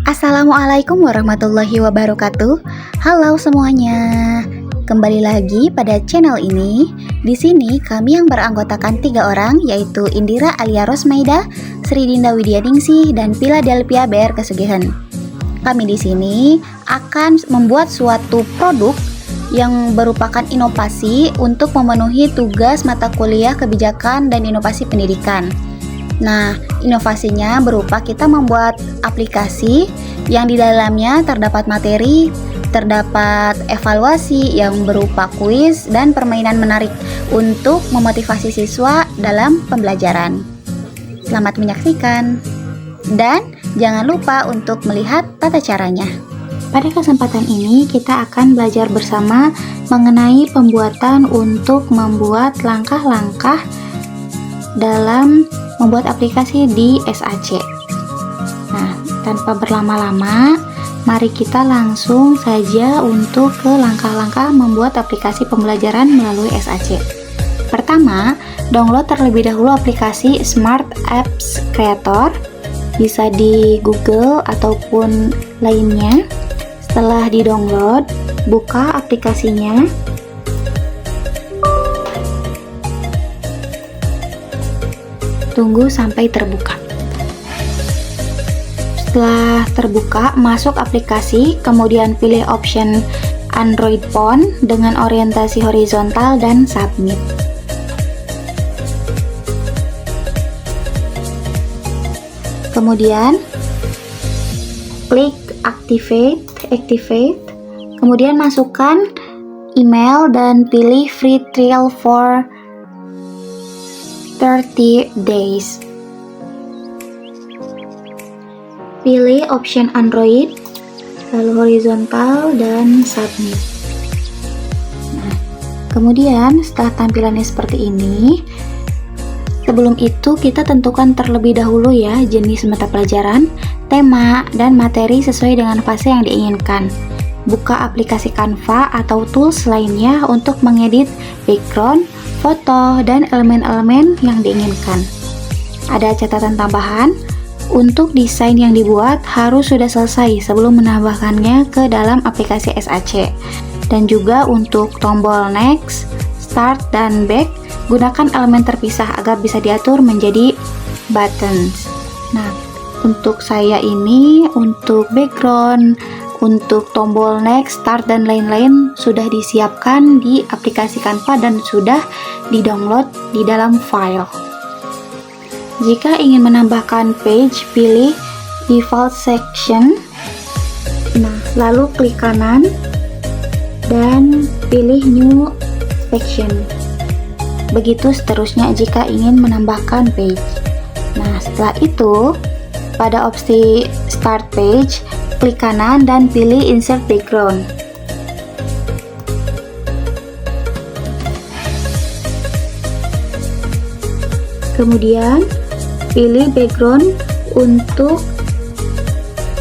Assalamualaikum warahmatullahi wabarakatuh. Halo semuanya. Kembali lagi pada channel ini. Di sini kami yang beranggotakan 3 orang, yaitu Indira Alia Rosmaida, Sri Dinda Widianingsih, dan Philadelphia BR Kesugihan. Kami di sini akan membuat suatu produk yang merupakan inovasi untuk memenuhi tugas mata kuliah kebijakan dan inovasi pendidikan. Nah, inovasinya berupa kita membuat aplikasi yang di dalamnya terdapat materi, terdapat evaluasi yang berupa kuis dan permainan menarik untuk memotivasi siswa dalam pembelajaran. Selamat menyaksikan. Dan jangan lupa untuk melihat tata caranya. Pada kesempatan ini kita akan belajar bersama mengenai pembuatan untuk membuat langkah-langkah dalam membuat aplikasi di SAC. Nah, tanpa berlama-lama, mari kita langsung saja untuk ke langkah-langkah membuat aplikasi pembelajaran melalui SAC. Pertama, download terlebih dahulu aplikasi Smart Apps Creator, bisa di Google ataupun lainnya. Setelah di-download, buka aplikasinya. Tunggu sampai terbuka. Setelah terbuka, masuk aplikasi, kemudian pilih option Android Phone dengan orientasi horizontal dan submit. Kemudian klik activate, kemudian masukkan email dan pilih free trial for 30 days. Pilih option Android, lalu horizontal dan submit. Nah, kemudian setelah tampilannya seperti ini, sebelum itu kita tentukan terlebih dahulu ya jenis mata pelajaran, tema, dan materi sesuai dengan fase yang diinginkan. Buka aplikasi Canva atau tools lainnya untuk mengedit background, foto, dan elemen-elemen yang diinginkan. Ada catatan tambahan, untuk desain yang dibuat harus sudah selesai sebelum menambahkannya ke dalam aplikasi SAC. Dan juga untuk tombol next, start, dan back, gunakan elemen terpisah agar bisa diatur menjadi buttons. Nah, untuk saya ini, untuk background, untuk tombol next, start, dan lain-lain sudah disiapkan di aplikasi Canva dan sudah di-download di dalam file. Jika ingin menambahkan page, pilih default section. Nah, lalu klik kanan dan pilih new section. Begitu seterusnya jika ingin menambahkan page. Nah, setelah itu pada opsi start page, klik kanan dan pilih insert background. Kemudian pilih background untuk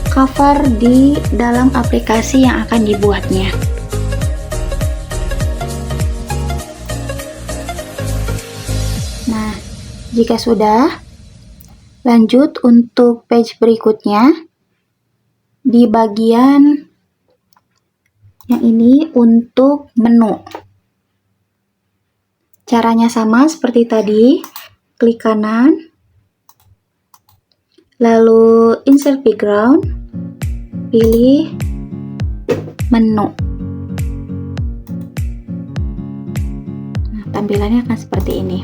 cover di dalam aplikasi yang akan dibuatnya. Nah, jika sudah, lanjut untuk page berikutnya. Di bagian yang ini untuk menu. Caranya sama seperti tadi. Klik kanan, lalu insert background, pilih menu. Nah, tampilannya akan seperti ini.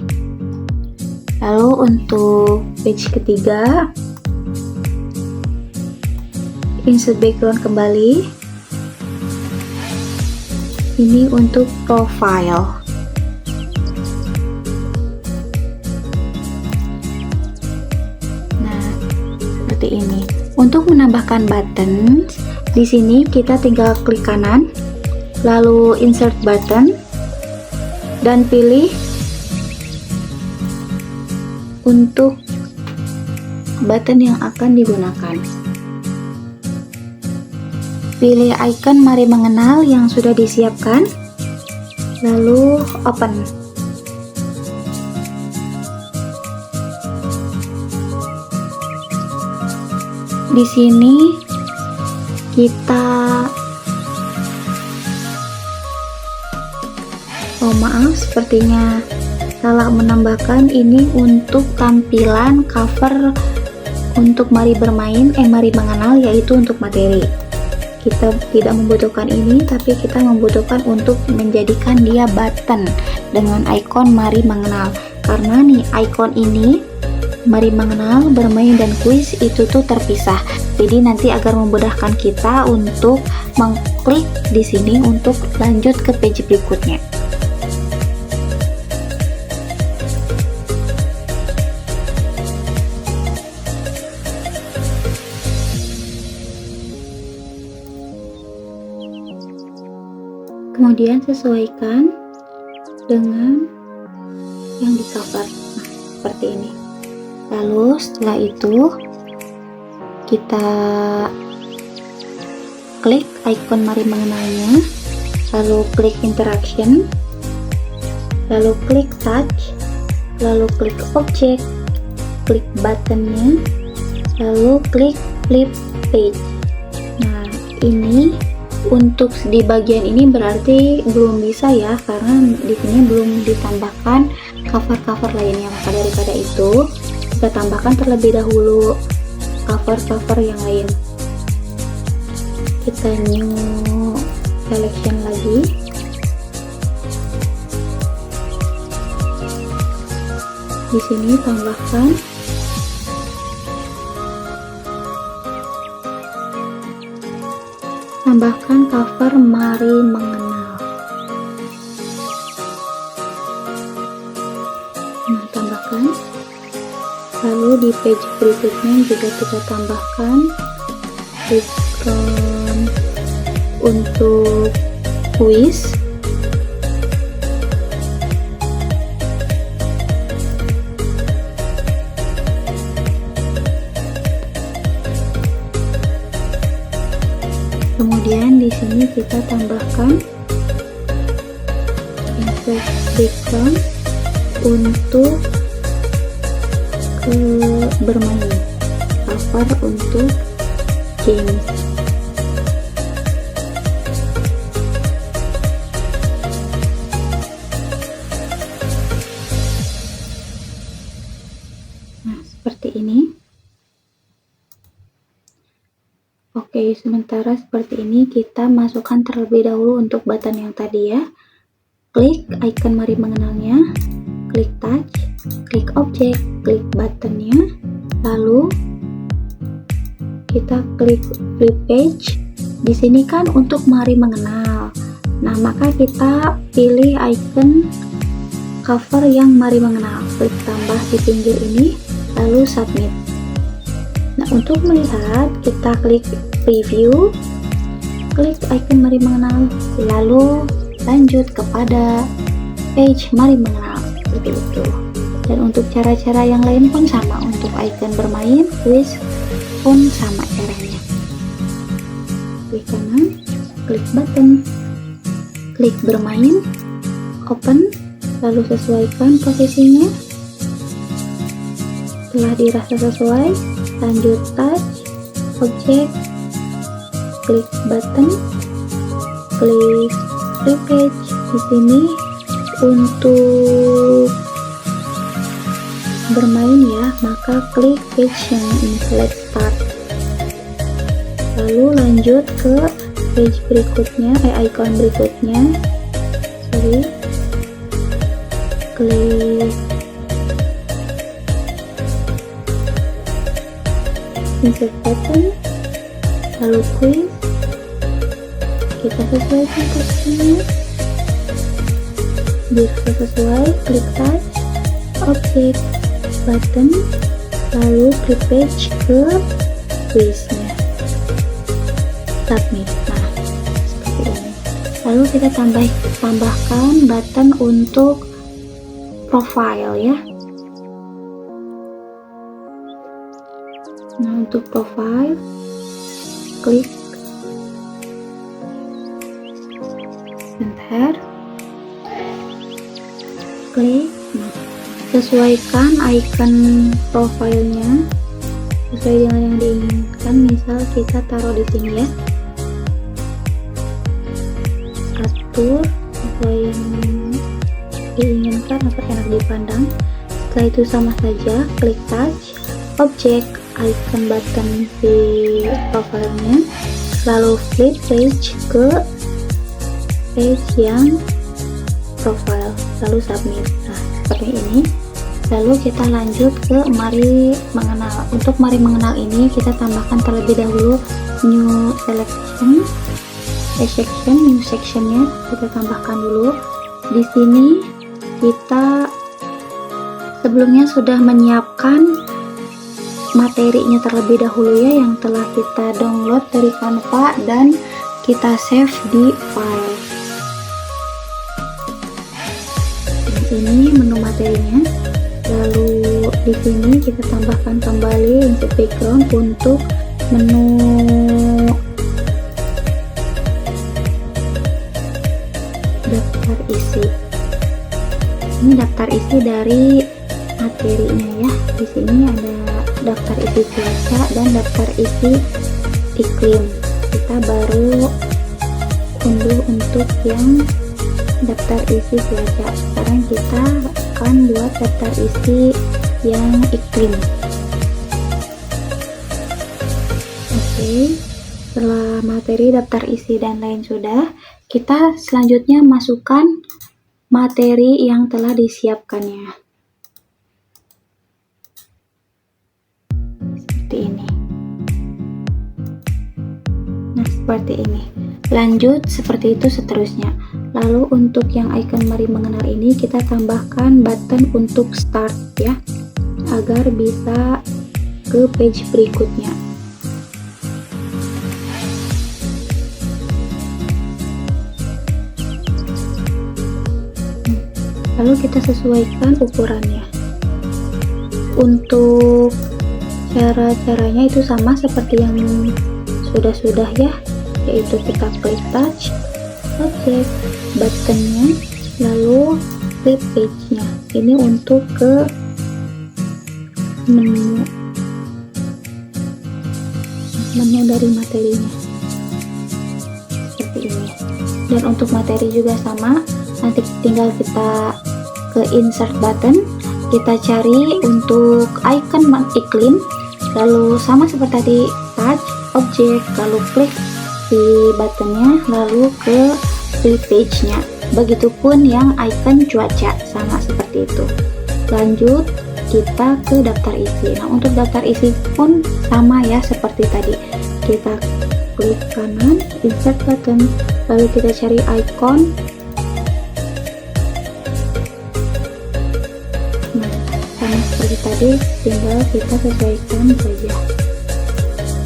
Lalu untuk page ketiga, insert background kembali. Ini untuk profile. Nah, seperti ini. Untuk menambahkan button, di sini kita tinggal klik kanan, lalu insert button, dan pilih untuk button yang akan digunakan. Pilih icon mari mengenal yang sudah disiapkan, lalu open. Di sini kita maaf, sepertinya salah menambahkan. Ini untuk tampilan cover untuk Mari Bermain, Mari Mengenal, yaitu untuk materi. Kita tidak membutuhkan ini, tapi kita membutuhkan untuk menjadikan dia button dengan ikon Mari Mengenal. Karena nih ikon ini, Mari Mengenal, Bermain, dan Kuis itu tuh terpisah. Jadi nanti agar memudahkan kita untuk mengklik di sini untuk lanjut ke page berikutnya. Kemudian sesuaikan dengan yang di cover. Nah, seperti ini. Lalu setelah itu kita klik icon Mari Mengenalnya, lalu klik interaction, lalu klik touch, lalu klik object, klik buttonnya, lalu klik flip page. Nah, ini untuk di bagian ini berarti belum bisa ya, karena di sini belum ditambahkan cover-cover lainnya. Maka daripada itu kita tambahkan terlebih dahulu cover-cover yang lain. Kita new selection lagi, di sini tambahkan cover Mari Mengenal. Nah, tambahkan. Lalu di page berikutnya juga kita tambahkan background untuk kuis. Kemudian di sini kita tambahkan insert background untuk bermain, cover untuk games. Nah, seperti ini. Oke, sementara seperti ini kita masukkan terlebih dahulu untuk button yang tadi ya. Klik icon Mari Mengenalnya, klik touch, klik object, klik buttonnya, lalu kita klik flip page. Di sini kan untuk Mari Mengenal. Nah, maka kita pilih icon cover yang Mari Mengenal, klik tambah di pinggir ini, lalu submit. Nah, untuk melihat kita klik preview, klik icon Mari Mengenal, lalu lanjut kepada page Mari Mengenal, seperti itu. Dan untuk cara-cara yang lain pun sama, untuk icon bermain, kuis pun sama caranya. Klik kanan, klik button, klik bermain, open, lalu sesuaikan posisinya. Setelah dirasa sesuai, lanjut touch, object, klik button, klik flip page. Di sini untuk bermain ya, maka klik page yang ini, let's start. Lalu lanjut ke page berikutnya, icon berikutnya, klik insert button, lalu quiz, kita sesuaikan posisinya. Jika sesuai, klik touch, object, button, lalu klik page ke quiznya, submit. Nah, seperti ini. Lalu kita tambahkan button untuk profile ya. Nah, untuk profile, klik sebentar, klik. Nah, sesuaikan icon profilnya sesuai dengan yang diinginkan. Misal kita taruh di sini ya, atur sesuai yang diinginkan atau enak dipandang. Setelah itu sama saja, klik touch objek icon button di profilnya, lalu flip page ke page yang profile, lalu submit. Nah, seperti ini. Lalu kita lanjut ke mari mengenal. Untuk mari mengenal ini kita tambahkan terlebih dahulu new selection, section, new sectionnya kita tambahkan dulu. Di sini kita sebelumnya sudah menyiapkan materinya terlebih dahulu ya, yang telah kita download dari Canva dan kita save di file. Ini menu materinya. Lalu di sini kita tambahkan kembali insert background untuk menu daftar isi. Ini daftar isi dari materinya ya. Di sini ada daftar isi cuaca dan daftar isi iklim. Kita baru unduh untuk yang daftar isi cuaca. Sekarang kita akan buat daftar isi yang iklim. Oke, setelah materi, daftar isi dan lain sudah, kita selanjutnya masukkan materi yang telah disiapkannya. Seperti ini. Nah, seperti ini. Lanjut seperti itu seterusnya. Lalu untuk yang icon mari mengenal ini kita tambahkan button untuk start ya, agar bisa ke page berikutnya. Lalu kita sesuaikan ukurannya. Untuk cara-caranya itu sama seperti yang sudah-sudah ya, yaitu kita klik touch objek buttonnya, lalu flip page-nya. Ini untuk ke menu dari materinya seperti ini. Dan untuk materi juga sama, nanti tinggal kita ke insert button, kita cari untuk icon iklim, lalu sama seperti tadi touch objek, lalu klik di buttonnya, lalu ke flip page-nya. Begitupun yang icon cuaca, sama seperti itu. Lanjut kita ke daftar isi. Nah, untuk daftar isi pun sama ya seperti tadi. Kita klik kanan, insert button, lalu kita cari icon. Nah, sama seperti tadi, tinggal kita sesuaikan saja.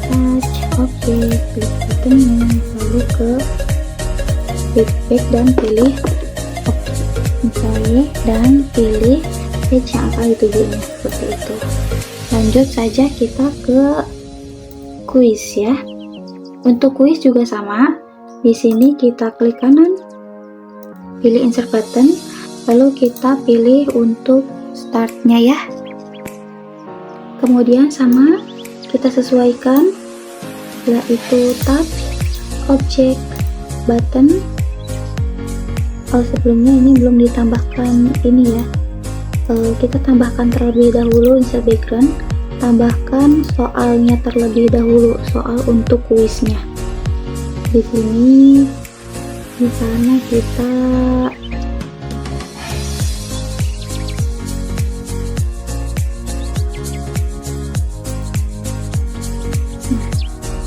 Touch objek, klik buttonnya, lalu ke feedback dan pilih misalnya dan pilih page yang akan ditujunya seperti itu. Lanjut saja kita ke kuis ya. Untuk kuis juga sama. Di sini kita klik kanan, pilih insert button, lalu kita pilih untuk startnya ya. Kemudian sama kita sesuaikan, yaitu touch objek button. Oh, sebelumnya ini belum ditambahkan ini ya, kita tambahkan terlebih dahulu insert background, tambahkan soalnya terlebih dahulu, soal untuk kuisnya. Di sini di sana kita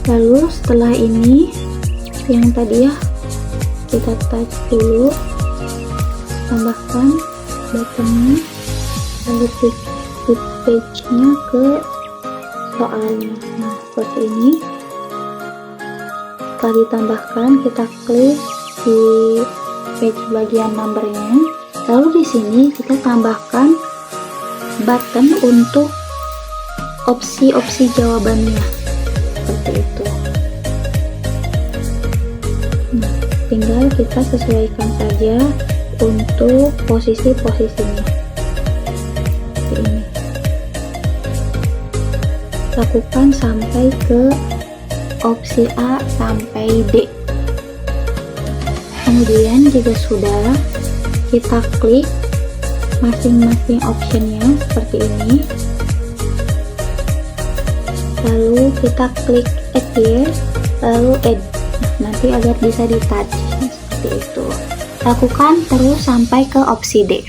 lalu setelah ini yang tadi ya, kita touch dulu, tambahkan buttonnya, lalu klik page-nya ke soalnya. Nah, seperti ini. Setelah ditambahkan, kita klik di page bagian numbernya, lalu di sini kita tambahkan button untuk opsi-opsi jawabannya seperti itu. Nah, tinggal kita sesuaikan saja untuk posisi-posisinya seperti ini. Lakukan sampai ke opsi A sampai D. Kemudian jika sudah, kita klik masing-masing optionnya seperti ini, lalu kita klik add here, lalu add. Nanti agar bisa di touch seperti itu. Lakukan terus sampai ke opsi D.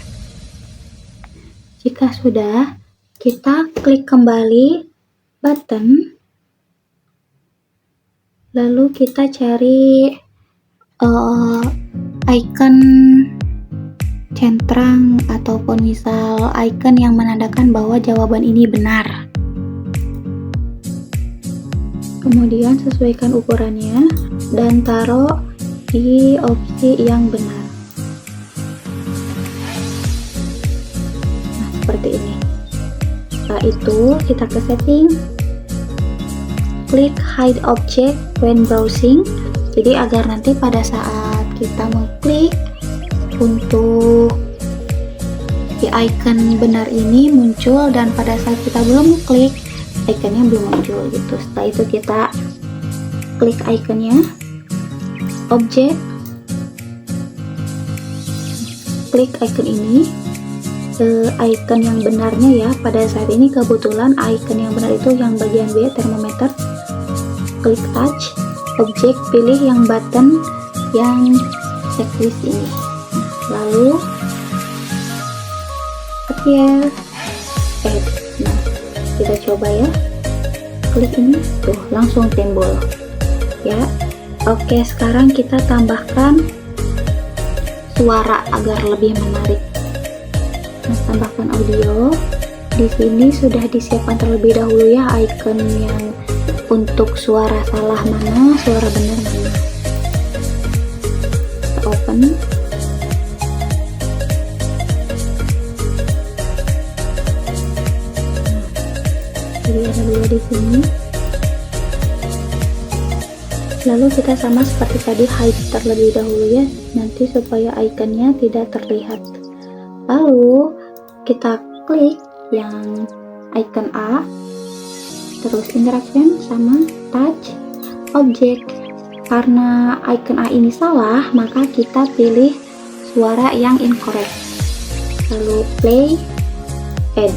Jika sudah, kita klik kembali button, lalu kita cari icon centrang ataupun misal icon yang menandakan bahwa jawaban ini benar. Kemudian sesuaikan ukurannya dan taruh di opsi yang benar. Nah, seperti ini. Setelah itu kita ke setting, klik hide object when browsing. Jadi agar nanti pada saat kita mengklik untuk di icon benar ini muncul, dan pada saat kita belum klik iconnya belum muncul gitu. Setelah itu kita klik iconnya, objek, klik icon ini, icon yang benarnya ya. Pada saat ini kebetulan icon yang benar itu yang bagian B, termometer. Klik touch, objek, pilih yang button yang checklist ini. Lalu appear, add. Nah, kita coba ya, klik ini, tuh langsung timbul ya. Oke, sekarang kita tambahkan suara agar lebih menarik. Nah, tambahkan audio. Di sini sudah disiapkan terlebih dahulu ya icon yang untuk suara salah mana, suara benar mana. Kita open. Jadi ada dua di sini. Lalu kita sama seperti tadi hide terlebih dahulu ya, nanti supaya ikonnya tidak terlihat. Lalu kita klik yang icon A, terus interaction sama touch object. Karena icon A ini salah, maka kita pilih suara yang incorrect. Lalu play, add,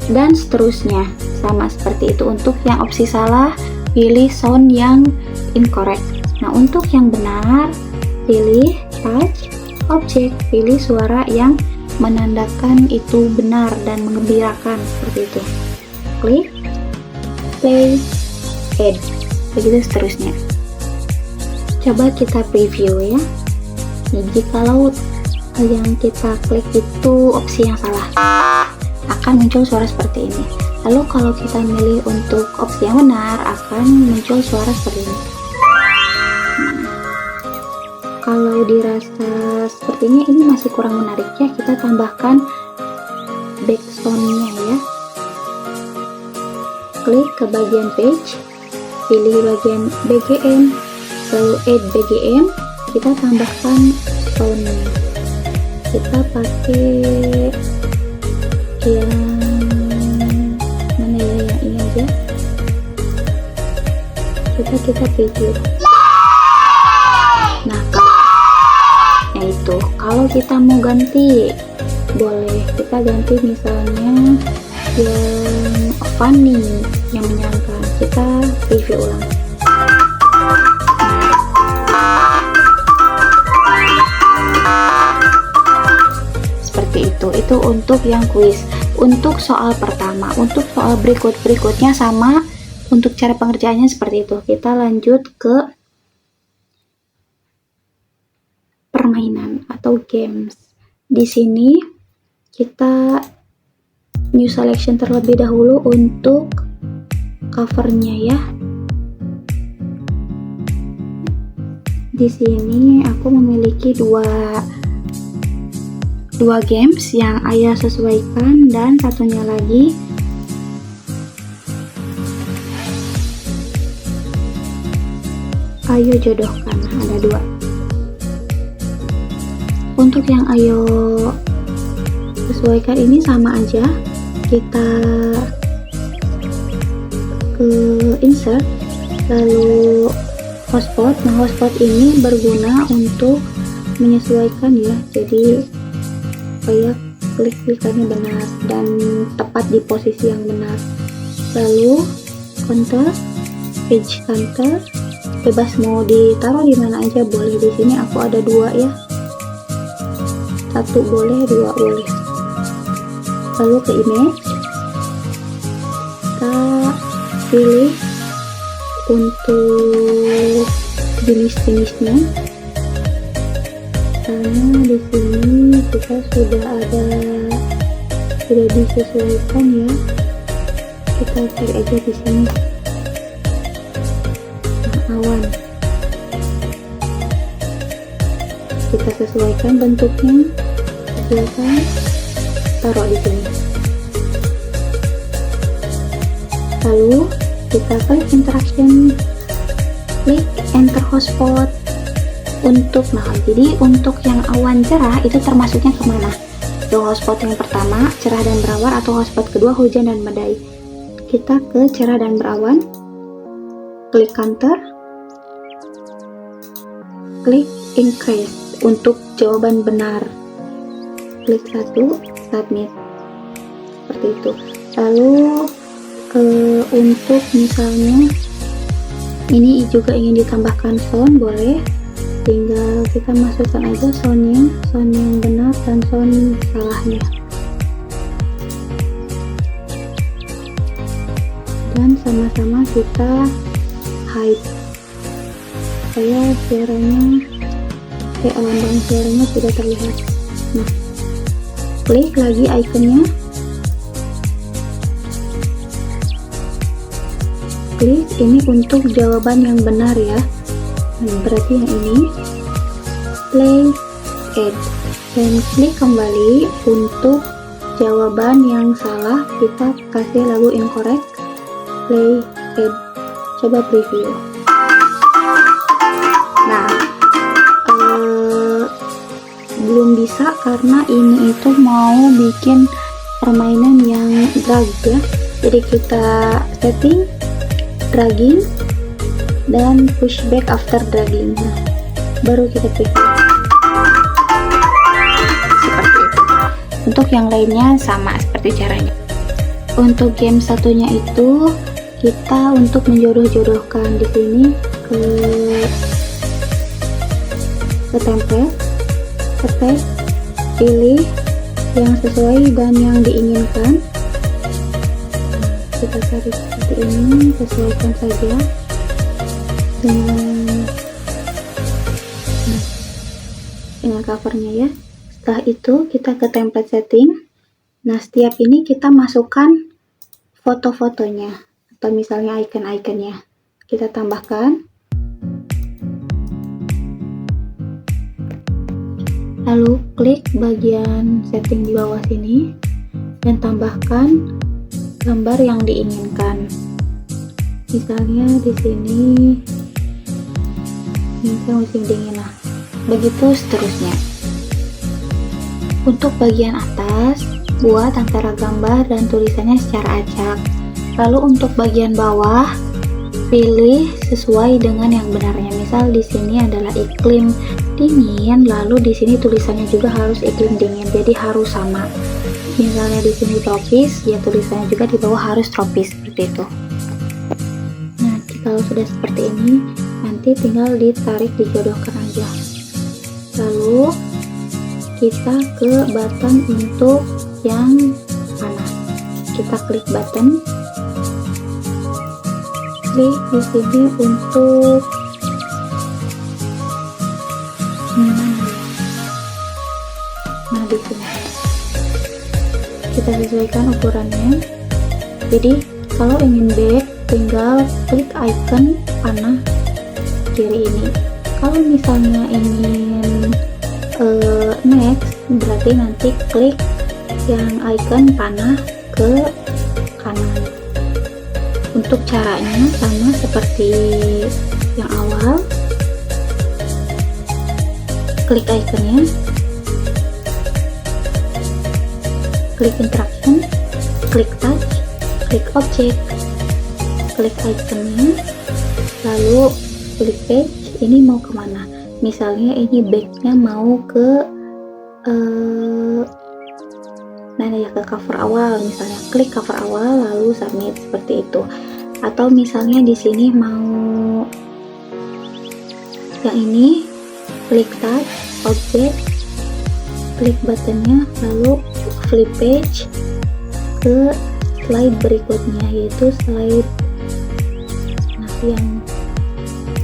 dan seterusnya. Sama seperti itu. Untuk yang opsi salah, pilih sound yang incorrect. Nah, untuk yang benar, pilih touch object, pilih suara yang menandakan itu benar dan mengembirakan, seperti itu. Klik, play, add, begitu seterusnya. Coba kita preview ya. Nih, jikalau yang kita klik itu opsi yang salah, akan muncul suara seperti ini. Lalu kalau kita milih untuk opsi yang benar, akan muncul suara seperti ini. Kalau dirasa seperti ini masih kurang menarik ya, kita tambahkan backsoundnya ya. Klik ke bagian page, pilih bagian BGM, lalu add BGM, kita tambahkan soundnya. Kita pakai yang mana ya, yang ini aja. Kita preview. Nah, kalau kita mau ganti, boleh kita ganti misalnya yang funny, yang menyenangkan. Kita review ulang. Seperti itu untuk yang kuis. Untuk soal pertama, untuk soal berikutnya sama. Untuk cara pengerjaannya seperti itu. Kita lanjut ke permainan atau games. Di sini kita new selection terlebih dahulu untuk covernya ya. Di sini aku memiliki dua games yang ayah sesuaikan, dan satunya lagi ayo jodohkan. Ada dua. Untuk yang ayo sesuaikan ini sama aja, kita ke insert, lalu hotspot. Nah, hotspot ini berguna untuk menyesuaikan ya, jadi supaya klik-klikannya benar dan tepat di posisi yang benar. Lalu counter, page counter, bebas mau ditaruh di mana aja boleh. Di sini aku ada 2 ya, 1 boleh, 2 boleh. Lalu ke image, kita pilih untuk jenis-jenisnya. Misalnya di sini kita sudah disesuaikan ya, kita cari aja di sini. Awan, kita sesuaikan bentuknya, sesuaikan, taruh di sini. Lalu kita klik interaction, klik enter hotspot. Jadi untuk yang awan cerah itu termasuknya kemana? Ke hotspot yang pertama, cerah dan berawan, atau hotspot kedua, hujan dan badai. Kita ke cerah dan berawan, klik counter, klik increase untuk jawaban benar, klik 1, submit, seperti itu. Lalu untuk misalnya ini juga ingin ditambahkan sound, boleh, tinggal kita masukkan aja sound yang benar dan sound salahnya, dan sama-sama kita hide supaya suaranya lambang suaranya tidak terlihat. Nah, klik lagi ikonnya, klik ini untuk jawaban yang benar ya. Berarti yang ini play add, dan klik kembali untuk jawaban yang salah, kita kasih lagu incorrect, play add, coba preview. Nah, belum bisa karena ini itu mau bikin permainan yang drag ya, jadi kita setting dragging dan pushback after dragging. Nah, baru kita preview seperti itu. Untuk yang lainnya sama seperti caranya. Untuk game satunya itu kita untuk menjodoh-jodohkan di sini ke template, ketik, pilih yang sesuai dan yang diinginkan. Kita cari seperti ini, sesuaikan saja dengan covernya ya. Setelah itu kita ke template setting. Nah, setiap ini kita masukkan foto-fotonya atau misalnya icon-iconnya, kita tambahkan. Lalu klik bagian setting di bawah sini dan tambahkan gambar yang diinginkan. Misalnya di sini musim dingin lah. Begitu seterusnya. Untuk bagian atas, buat antara gambar dan tulisannya secara acak. Lalu untuk bagian bawah, pilih sesuai dengan yang benarnya. Misal di sini adalah iklim dingin, lalu di sini tulisannya juga harus iklim dingin. Jadi harus sama. Misalnya di sini tropis, ya tulisannya juga di bawah harus tropis seperti itu. Nah, kalau sudah seperti ini, nanti tinggal ditarik dijodohkan aja. Lalu kita ke button untuk yang panah. Kita klik button, klik di sini untuk nah di sini kita sesuaikan ukurannya. Jadi kalau ingin back, tinggal klik icon panah kiri ini. Kalau misalnya ingin next, berarti nanti klik yang icon panah ke kanan. Untuk caranya sama seperti yang awal, klik iconnya, klik interaction, klik touch, klik object, klik iconnya, lalu klik page. Ini mau kemana? Misalnya ini backnya mau ke ke cover awal, misalnya klik cover awal lalu submit seperti itu. Atau misalnya di sini mau yang ini, klik touch object, klik buttonnya lalu flip page ke slide berikutnya, yaitu slide yang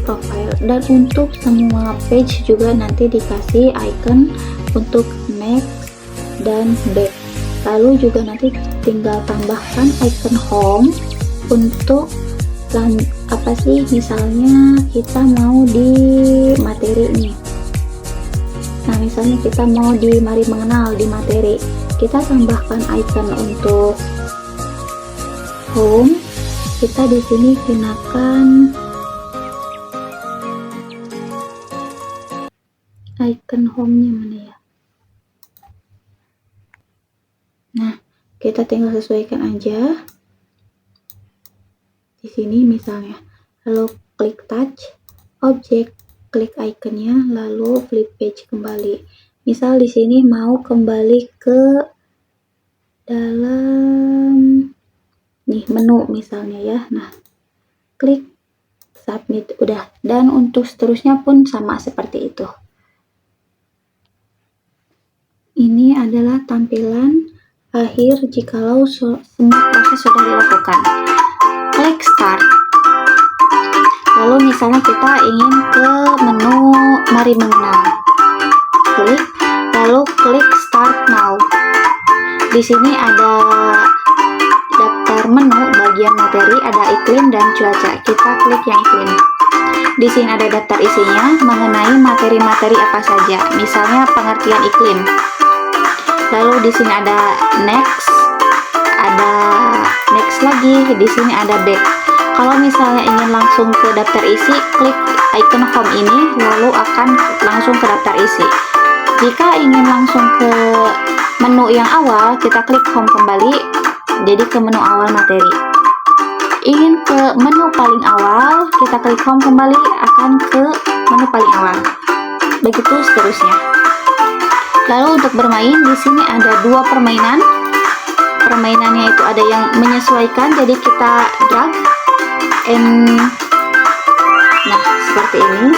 profile. Dan untuk semua page juga nanti dikasih icon untuk next dan back. Lalu juga nanti tinggal tambahkan icon home untuk misalnya kita mau di materi nih. Nah, misalnya kita mau di mari mengenal di materi, kita tambahkan icon untuk home. Kita di sini gunakan icon home-nya mana ya? Nah, kita tinggal sesuaikan aja. Di sini misalnya, lalu klik touch object, klik ikonnya, lalu flip page kembali. Misal di sini mau kembali ke dalam nih menu misalnya ya. Nah, klik submit, udah. Dan untuk seterusnya pun sama seperti itu. Ini adalah tampilan akhir jikalau semua proses sudah dilakukan. Klik start. Lalu misalnya kita ingin ke menu mari mengenal. Klik, lalu klik start now. Di sini ada daftar menu bagian materi, ada iklim dan cuaca. Kita klik yang iklim. Di sini ada daftar isinya mengenai materi-materi apa saja. Misalnya pengertian iklim. Lalu di sini ada next, ada next lagi, di sini ada back. Kalau misalnya ingin langsung ke daftar isi, klik icon home ini, lalu akan langsung ke daftar isi. Jika ingin langsung ke menu yang awal, kita klik home kembali, jadi ke menu awal materi. Ingin ke menu paling awal, kita klik home kembali, akan ke menu paling awal. Begitu seterusnya. Lalu untuk bermain, di sini ada dua permainan. Permainannya itu ada yang menyesuaikan, jadi kita drag and nah seperti ini.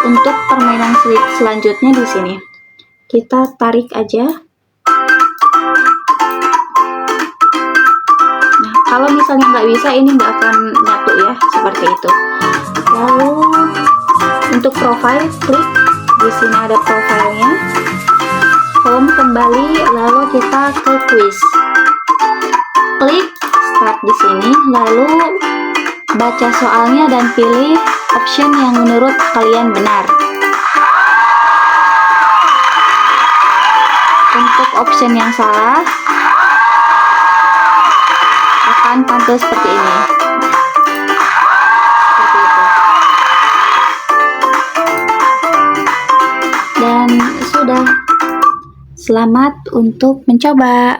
Untuk permainan selanjutnya di sini kita tarik aja. Nah, kalau misalnya nggak bisa, ini nggak akan nyatu ya, seperti itu. Lalu untuk profile, klik di sini ada profilnya, home kembali, lalu kita ke quiz, klik start di sini, lalu baca soalnya dan pilih option yang menurut kalian benar. Untuk option yang salah akan tampil seperti ini. Dan sudah. Selamat untuk mencoba.